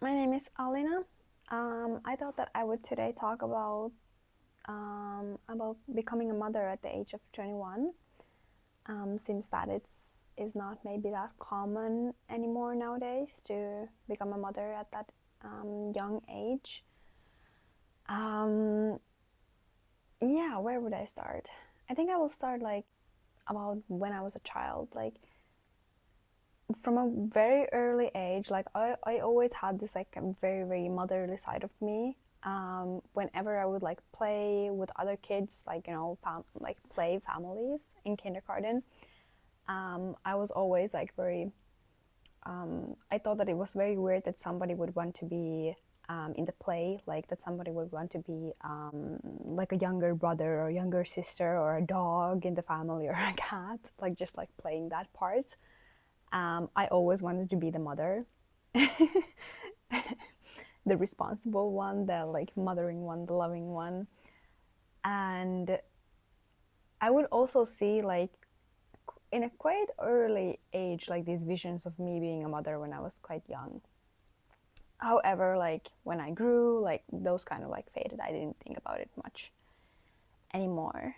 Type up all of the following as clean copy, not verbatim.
My name is Alina. I thought that I would today talk about becoming a mother at the age of 21. Seems that it's is not maybe that common anymore nowadays to become a mother at that young age. Um, yeah, where would I start? I think I will start like about when I was a child, like from a very early age. Like I always had this like very motherly side of me. Whenever I would like play with other kids, like like play families in kindergarten, I was always like very. I thought that it was very weird that somebody would want to be in the play, like that somebody would want to be like a younger brother or younger sister or a dog in the family or a cat, like just like playing that part. I always wanted to be the mother, the responsible one, the like mothering one, the loving one. And I would also see like in a quite early age like these visions of me being a mother when I was quite young. However, like when I grew, like those kind of like faded. I didn't think about it much anymore.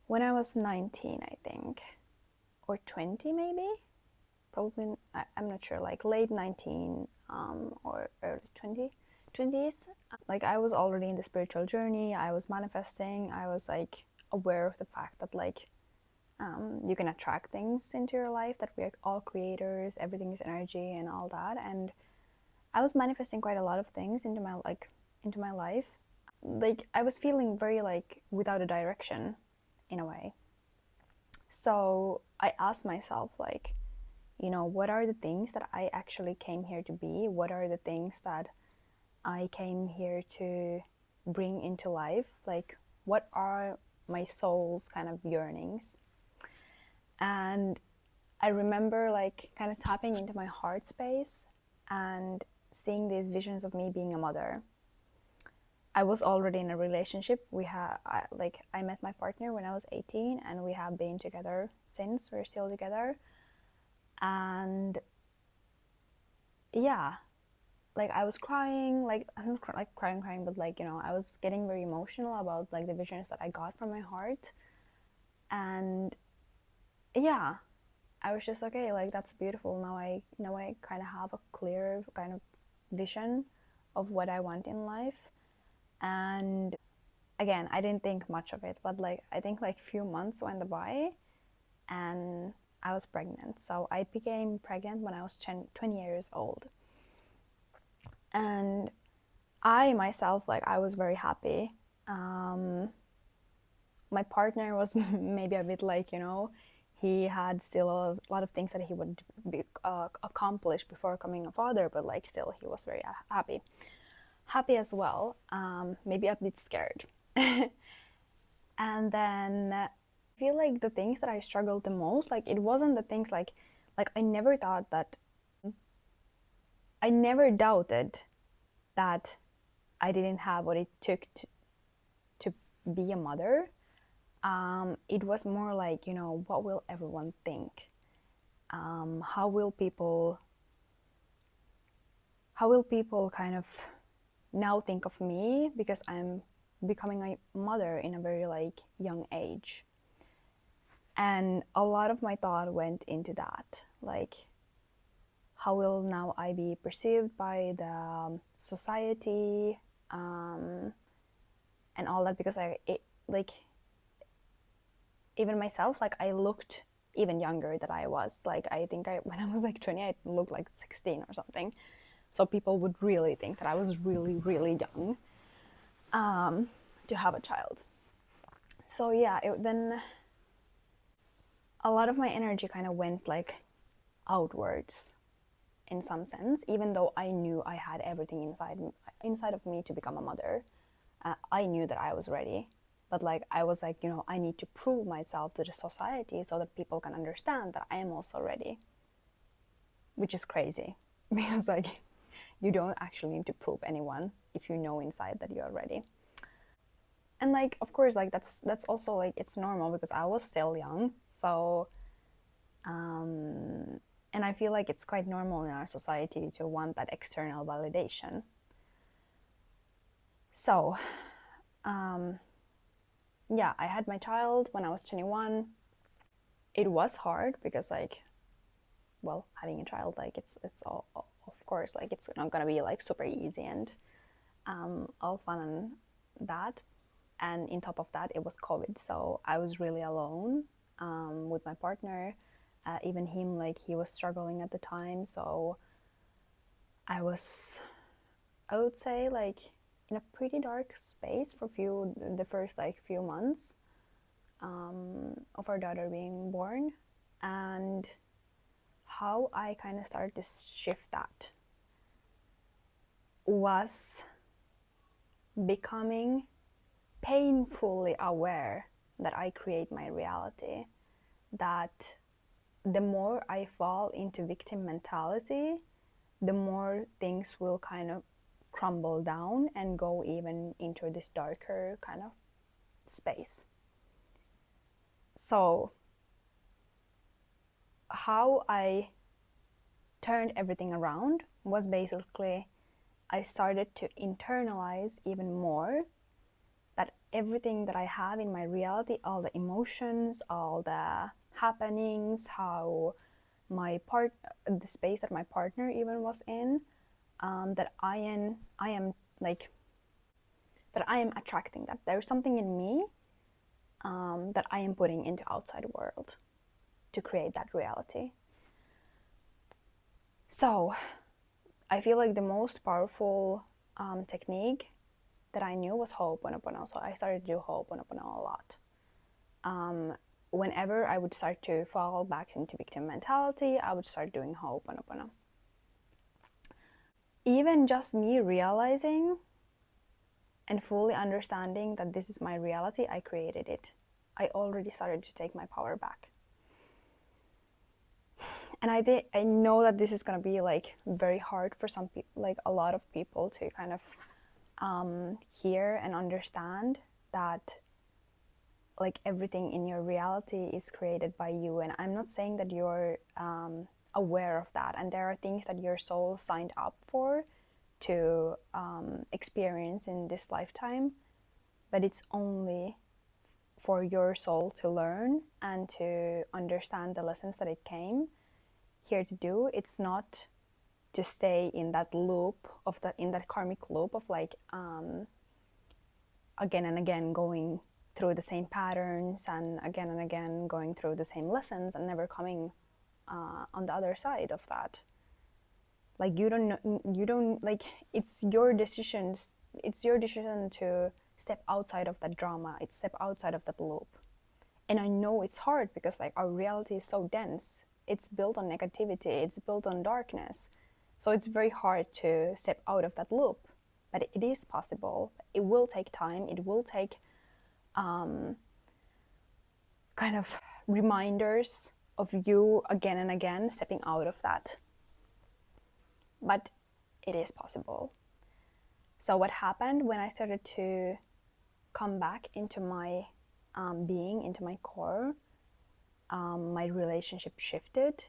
When I was 19, I think, or 20 maybe, probably I'm not sure, like late 19 or early 20s. Like I was already in the spiritual journey. I was manifesting. I was like aware of the fact that like you can attract things into your life, that we are all creators, everything is energy and all that. And I was manifesting quite a lot of things into my life. Like I was feeling very like without a direction in a way. So I asked myself like, what are the things that I actually came here to be? What are the things that I came here to bring into life? Like, what are my soul's kind of yearnings? And I remember like kind of tapping into my heart space and seeing these visions of me being a mother. I was already in a relationship. I met my partner when I was 18 and we have been together since. We're still together. And yeah, like I was crying, like I'm not like crying, but like I was getting very emotional about like the visions that I got from my heart. And yeah, I was just like, okay, like that's beautiful. Now I kind of have a clear kind of vision of what I want in life. And again, I didn't think much of it, but like I think like few months went by and I was pregnant. So I became pregnant when I was 20 years old. And I myself, like I was very happy. Um, my partner was maybe a bit like, he had still a lot of things that he would accomplish before becoming a father, but like still he was very happy as well, maybe a bit scared. And then I feel like the things that I struggled the most, like it wasn't the things like I never doubted that I didn't have what it took to be a mother. It was more like, what will everyone think? How will people kind of now think of me because I'm becoming a mother in a very like young age? And a lot of my thought went into that, like how will now I be perceived by the society, and all that, because like even myself, like I looked even younger than I was. Like I think when I was like 20, I looked like 16 or something. So people would really think that I was really young to have a child. So yeah, then a lot of my energy kind of went like outwards in some sense, even though I knew I had everything inside of me to become a mother. I knew that I was ready, but like I was like, I need to prove myself to the society so that people can understand that I am also ready, which is crazy because like you don't actually need to prove anyone if you know inside that you are ready. And like of course, like that's also like it's normal because I was still young. So And I feel like it's quite normal in our society to want that external validation. So, yeah, I had my child when I was 21. It was hard because, like, well, having a child, like, it's all, of course, like, it's not gonna be like super easy and all fun and that. And in top of that, it was COVID, so I was really alone with my partner. Even him, like, he was struggling at the time, so I was, I would say, like, in a pretty dark space for the first like few months of our daughter being born. And how I kind of started to shift that was becoming painfully aware that I create my reality, that the more I fall into victim mentality, the more things will kind of crumble down and go even into this darker kind of space. So, how I turned everything around was basically I started to internalize even more that everything that I have in my reality, all the emotions, all the happenings, how the space that my partner even was in, that I am like, that I am attracting that. There's something in me that I am putting into outside world to create that reality. So I feel like the most powerful technique that I knew was Ho'oponopono. So I started to do Ho'oponopono a lot. Whenever I would start to fall back into victim mentality, I would start doing Ho'oponopono. Even just me realizing and fully understanding that this is my reality, I created it. I already started to take my power back. And I know that this is gonna be like very hard for some people, like a lot of people, to kind of hear and understand that like everything in your reality is created by you. And I'm not saying that you're aware of that, and there are things that your soul signed up for to experience in this lifetime, but it's only for your soul to learn and to understand the lessons that it came here to do. It's not to stay in that loop of that, in that karmic loop of like again and again going through the same patterns and again going through the same lessons and never coming on the other side of that. Like you don't like, it's your decisions, it's your decision to step outside of that drama, it's step outside of that loop. And I know it's hard because like our reality is so dense, it's built on negativity, it's built on darkness, so it's very hard to step out of that loop. But it is possible. It will take time, it will take kind of reminders of you again and again stepping out of that, but it is possible. So what happened when I started to come back into my being, into my core, my relationship shifted.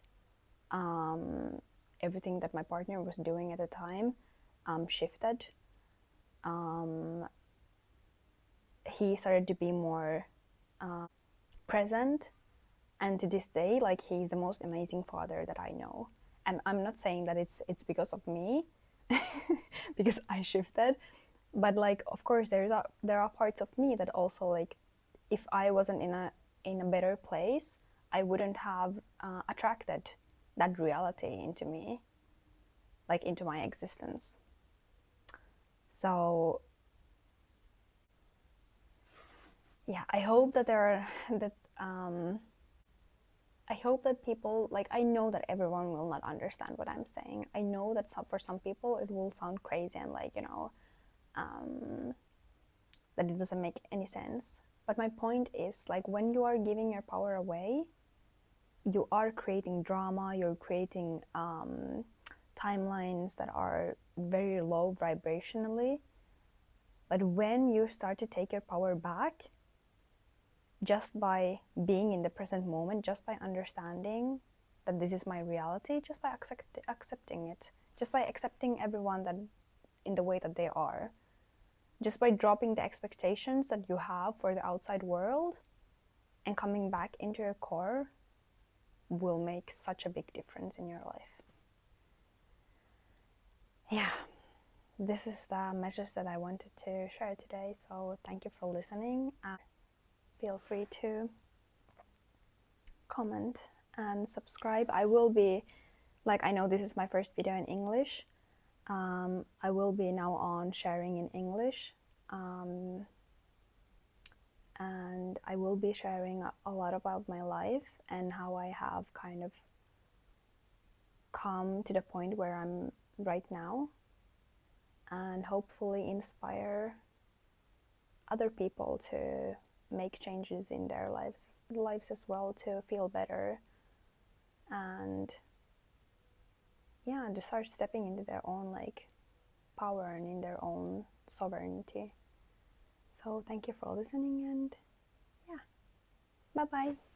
Everything that my partner was doing at the time shifted. He started to be more present, and to this day, like, he's the most amazing father that I know. And I'm not saying that it's because of me, because I shifted, but like, of course, there are parts of me that also, like, if I wasn't in a better place, I wouldn't have attracted that reality into me, like into my existence. So yeah, I hope that I hope that people, like, I know that everyone will not understand what I'm saying. I know that for some people it will sound crazy and like, that it doesn't make any sense. But my point is, like, when you are giving your power away, you are creating drama, you're creating timelines that are very low vibrationally. But when you start to take your power back, just by being in the present moment, just by understanding that this is my reality just by accepting it, just by accepting everyone that in the way that they are, just by dropping the expectations that you have for the outside world and coming back into your core will make such a big difference in your life. Yeah, this is the message that I wanted to share today. So thank you for listening, and feel free to comment and subscribe. I will be, like, I know this is my first video in English. I will be now on sharing in English. And I will be sharing a lot about my life and how I have kind of come to the point where I'm right now, and hopefully inspire other people to make changes in their lives as well, to feel better and to start stepping into their own like power and in their own sovereignty. So thank you for listening, and yeah, bye bye.